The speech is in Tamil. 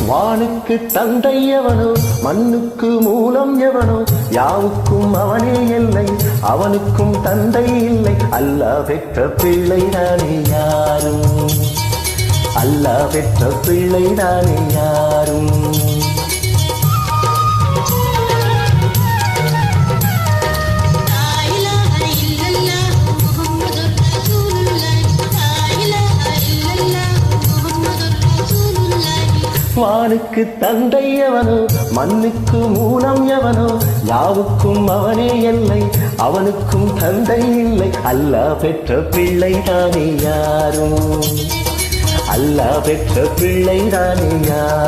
வானுக்கு தந்தை எவனோ மண்ணுக்கு மூலம் எவனோ யாவுக்கும் அவனே இல்லை அவனுக்கும் தந்தை இல்லை அல்லாஹ் பெற்ற பிள்ளை தானே யாரும் அல்லாஹ் பெற்ற பிள்ளை தானே யாரும் வானுக்கு தந்தை எவனோ மண்ணுக்கு மூலம் எவனோ யாவுக்கும் அவனே இல்லை அவனுக்கும் தந்தை இல்லை அல்லாஹ் பெற்ற பிள்ளை தானே யாரும் அல்லாஹ் பெற்ற பிள்ளை தானே யாரும்